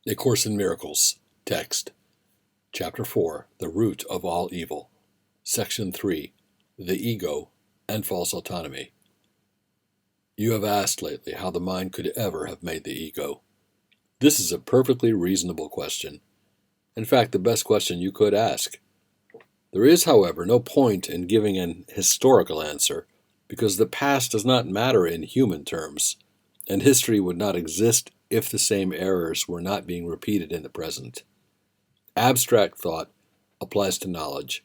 A Course in Miracles, Text, Chapter 4, The Root of All Evil, Section 3, The Ego and False Autonomy. You have asked lately how the mind could ever have made the ego. This is a perfectly reasonable question. In fact, the best question you could ask. There is, however, no point in giving an historical answer, because the past does not matter in human terms, and history would not exist if the same errors were not being repeated in the present. Abstract thought applies to knowledge,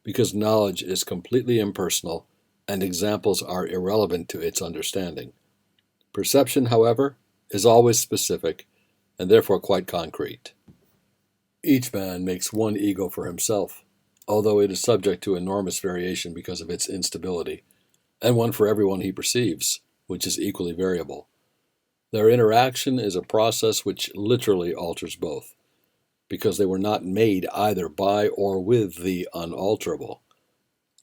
because knowledge is completely impersonal and examples are irrelevant to its understanding. Perception, however, is always specific and therefore quite concrete. Each man makes one ego for himself, although it is subject to enormous variation because of its instability, and one for everyone he perceives, which is equally variable. Their interaction is a process which literally alters both, because they were not made either by or with the unalterable.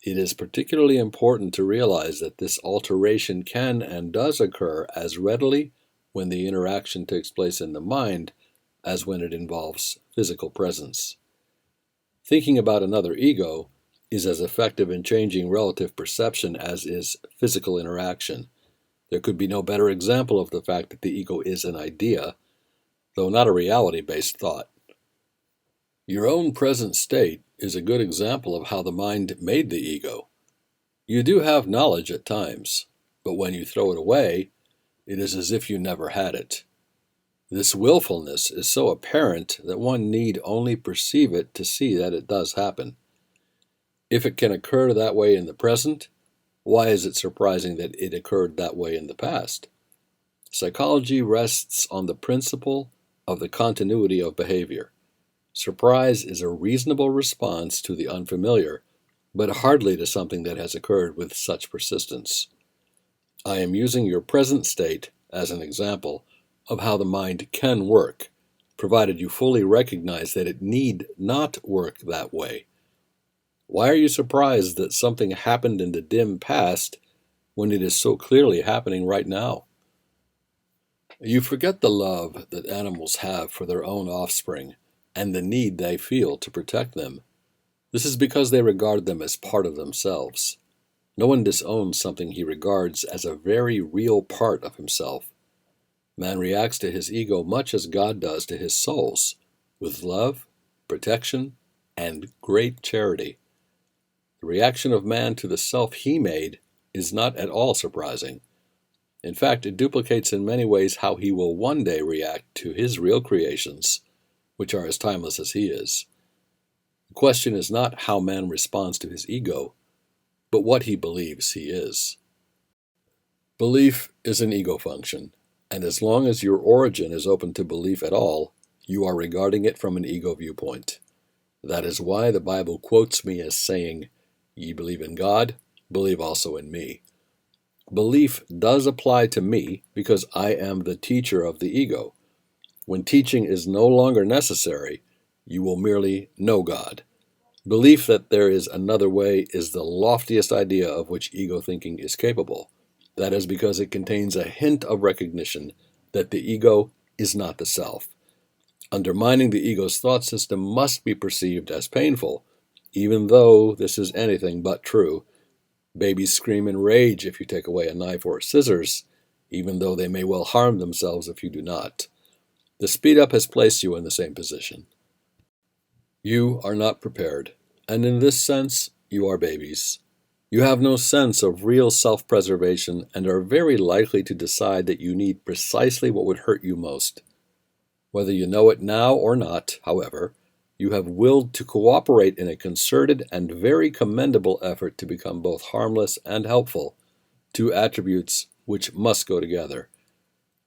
It is particularly important to realize that this alteration can and does occur as readily when the interaction takes place in the mind as when it involves physical presence. Thinking about another ego is as effective in changing relative perception as is physical interaction. There could be no better example of the fact that the ego is an idea, though not a reality-based thought. Your own present state is a good example of how the mind made the ego. You do have knowledge at times, but when you throw it away, it is as if you never had it. This willfulness is so apparent that one need only perceive it to see that it does happen. If it can occur that way in the present, why is it surprising that it occurred that way in the past? Psychology rests on the principle of the continuity of behavior. Surprise is a reasonable response to the unfamiliar, but hardly to something that has occurred with such persistence. I am using your present state as an example of how the mind can work, provided you fully recognize that it need not work that way. Why are you surprised that something happened in the dim past when it is so clearly happening right now? You forget the love that animals have for their own offspring and the need they feel to protect them. This is because they regard them as part of themselves. No one disowns something he regards as a very real part of himself. Man reacts to his ego much as God does to his souls, with love, protection, and great charity. The reaction of man to the self he made is not at all surprising. In fact, it duplicates in many ways how he will one day react to his real creations, which are as timeless as he is. The question is not how man responds to his ego, but what he believes he is. Belief is an ego function, and as long as your origin is open to belief at all, you are regarding it from an ego viewpoint. That is why the Bible quotes me as saying, "Ye believe in God, believe also in me." Belief does apply to me because I am the teacher of the ego. When teaching is no longer necessary, you will merely know God. Belief that there is another way is the loftiest idea of which ego thinking is capable. That is because it contains a hint of recognition that the ego is not the self. Undermining the ego's thought system must be perceived as painful, even though this is anything but true. Babies scream in rage if you take away a knife or scissors, even though they may well harm themselves if you do not. The speed-up has placed you in the same position. You are not prepared, and in this sense, you are babies. You have no sense of real self-preservation and are very likely to decide that you need precisely what would hurt you most. Whether you know it now or not, however, you have willed to cooperate in a concerted and very commendable effort to become both harmless and helpful, two attributes which must go together.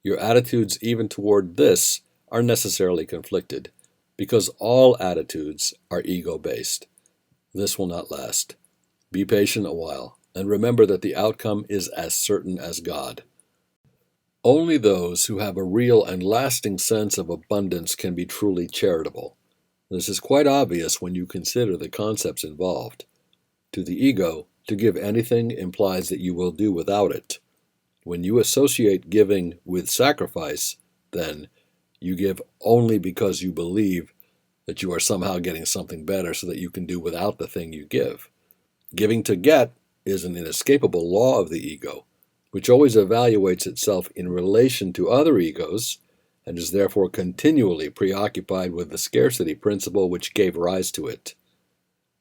Your attitudes even toward this are necessarily conflicted, because all attitudes are ego-based. This will not last. Be patient a while, and remember that the outcome is as certain as God. Only those who have a real and lasting sense of abundance can be truly charitable. This is quite obvious when you consider the concepts involved. To the ego, to give anything implies that you will do without it. When you associate giving with sacrifice, then, You give only because you believe that you are somehow getting something better so that you can do without the thing you give. Giving to get is an inescapable law of the ego, which always evaluates itself in relation to other egos and is therefore continually preoccupied with the scarcity principle which gave rise to it.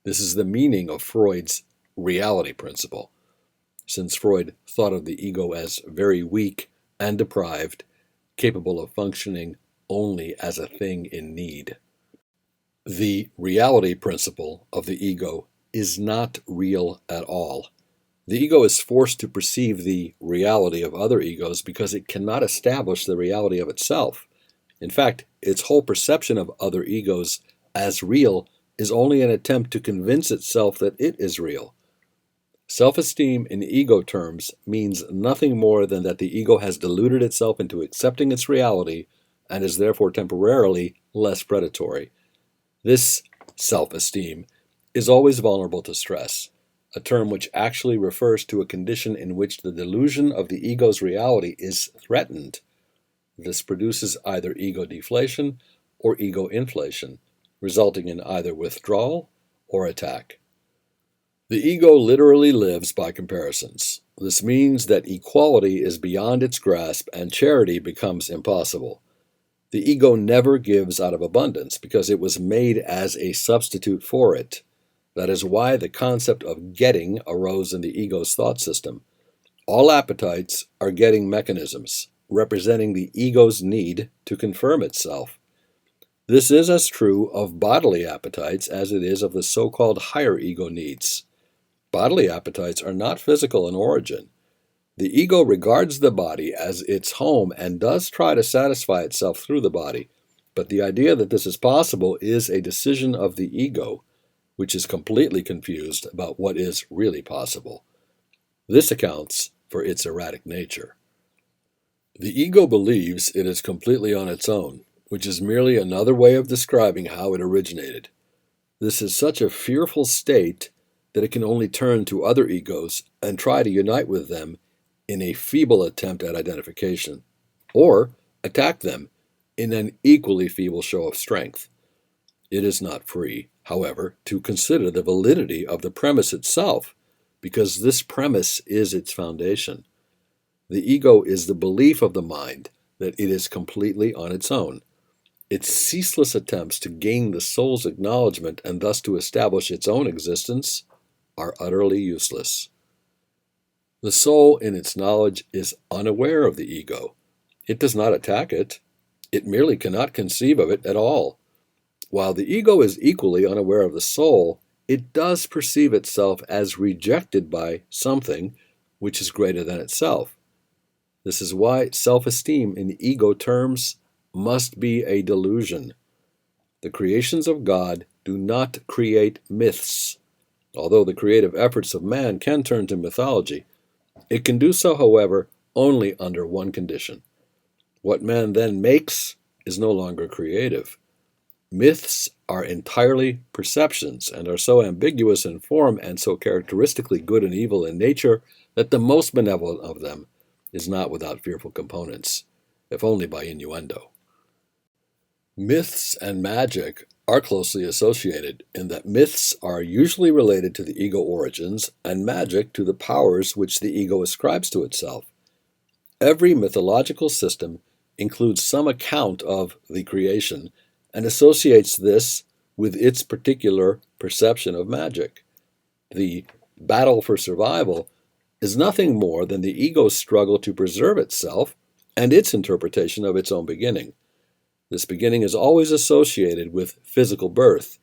This is the meaning of Freud's reality principle, since Freud thought of the ego as very weak and deprived, capable of functioning only as a thing in need. The reality principle of the ego is not real at all. The ego is forced to perceive the reality of other egos because it cannot establish the reality of itself. In fact, its whole perception of other egos as real is only an attempt to convince itself that it is real. Self-esteem in ego terms means nothing more than that the ego has deluded itself into accepting its reality and is therefore temporarily less predatory. This self-esteem is always vulnerable to stress, a term which actually refers to a condition in which the delusion of the ego's reality is threatened. This produces either ego deflation or ego inflation, resulting in either withdrawal or attack. The ego literally lives by comparisons. This means that equality is beyond its grasp and charity becomes impossible. The ego never gives out of abundance because it was made as a substitute for it. That is why the concept of getting arose in the ego's thought system. All appetites are getting mechanisms, representing the ego's need to confirm itself. This is as true of bodily appetites as it is of the so-called higher ego needs. Bodily appetites are not physical in origin. The ego regards the body as its home and does try to satisfy itself through the body, but the idea that this is possible is a decision of the ego, which is completely confused about what is really possible. This accounts for its erratic nature. The ego believes it is completely on its own, which is merely another way of describing how it originated. This is such a fearful state that it can only turn to other egos and try to unite with them in a feeble attempt at identification, or attack them in an equally feeble show of strength. It is not free, however, to consider the validity of the premise itself, because this premise is its foundation. The ego is the belief of the mind that it is completely on its own. Its ceaseless attempts to gain the soul's acknowledgement and thus to establish its own existence are utterly useless. The soul, in its knowledge, is unaware of the ego. It does not attack it. It merely cannot conceive of it at all. While the ego is equally unaware of the soul, it does perceive itself as rejected by something which is greater than itself. This is why self-esteem in ego terms must be a delusion. The creations of God do not create myths. Although the creative efforts of man can turn to mythology, it can do so, however, only under one condition. What man then makes is no longer creative. Myths are entirely perceptions and are so ambiguous in form and so characteristically good and evil in nature that the most benevolent of them is not without fearful components, if only by innuendo. Myths and magic are closely associated in that myths are usually related to the ego origins and magic to the powers which the ego ascribes to itself. Every mythological system includes some account of the creation and associates this with its particular perception of magic. The battle for survival is nothing more than the ego's struggle to preserve itself and its interpretation of its own beginning. This beginning is always associated with physical birth,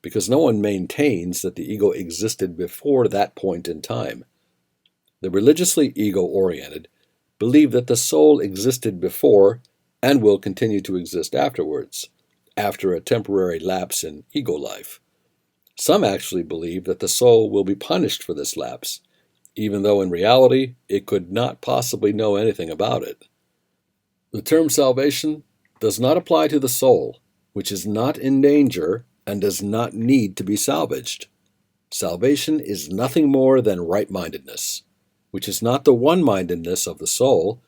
because no one maintains that the ego existed before that point in time. The religiously ego-oriented believe that the soul existed before and will continue to exist afterwards, after a temporary lapse in ego life. Some actually believe that the soul will be punished for this lapse, even though in reality it could not possibly know anything about it. The term salvation does not apply to the soul, which is not in danger and does not need to be salvaged. Salvation is nothing more than right-mindedness, which is not the one-mindedness of the soul,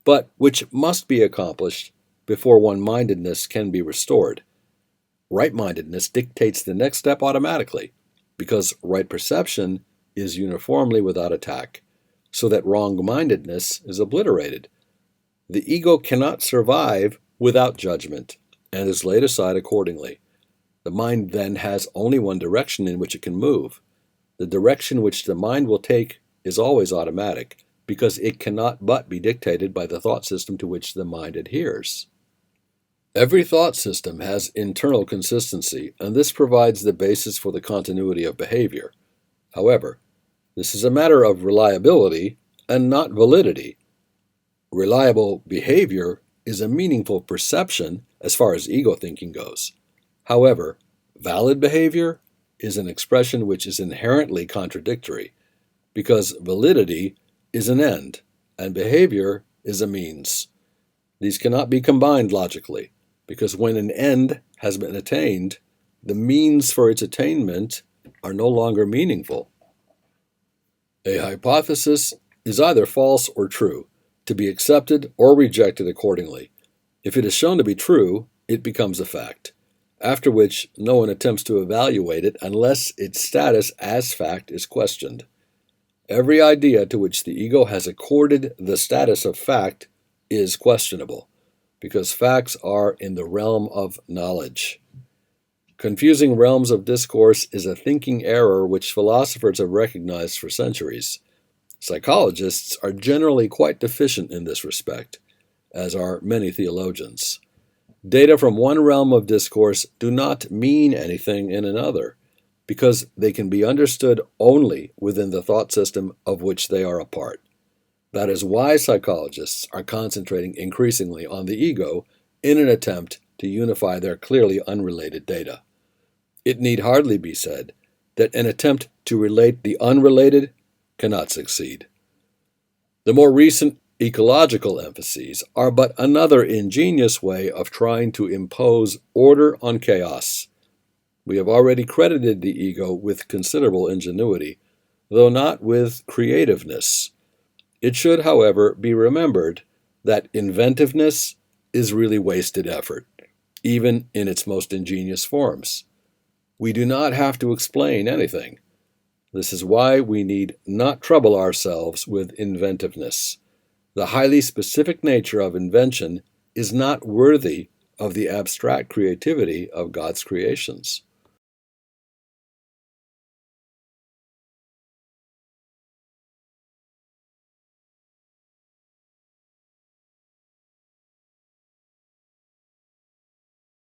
but which must be accomplished before one-mindedness can be restored. Right-mindedness dictates the next step automatically, because right perception is uniformly without attack, so that wrong-mindedness is obliterated. The ego cannot survive without judgment, and is laid aside accordingly. The mind then has only one direction in which it can move. The direction which the mind will take is always automatic, because it cannot but be dictated by the thought system to which the mind adheres. Every thought system has internal consistency, and this provides the basis for the continuity of behavior. However, this is a matter of reliability and not validity. Reliable behavior is a meaningful perception as far as ego thinking goes. However, valid behavior is an expression which is inherently contradictory, because validity is an end and behavior is a means. These cannot be combined logically, because when an end has been attained, the means for its attainment are no longer meaningful. A hypothesis is either false or true, to be accepted or rejected accordingly. If it is shown to be true, it becomes a fact, after which no one attempts to evaluate it unless its status as fact is questioned. Every idea to which the ego has accorded the status of fact is questionable, because facts are in the realm of knowledge. Confusing realms of discourse is a thinking error which philosophers have recognized for centuries. Psychologists are generally quite deficient in this respect, as are many theologians. Data from one realm of discourse do not mean anything in another, because they can be understood only within the thought system of which they are a part. That is why psychologists are concentrating increasingly on the ego in an attempt to unify their clearly unrelated data. It need hardly be said that an attempt to relate the unrelated cannot succeed. The more recent ecological emphases are but another ingenious way of trying to impose order on chaos. We have already credited the ego with considerable ingenuity, though not with creativeness. It should, however, be remembered that inventiveness is really wasted effort, even in its most ingenious forms. We do not have to explain anything. This is why we need not trouble ourselves with inventiveness. The highly specific nature of invention is not worthy of the abstract creativity of God's creations.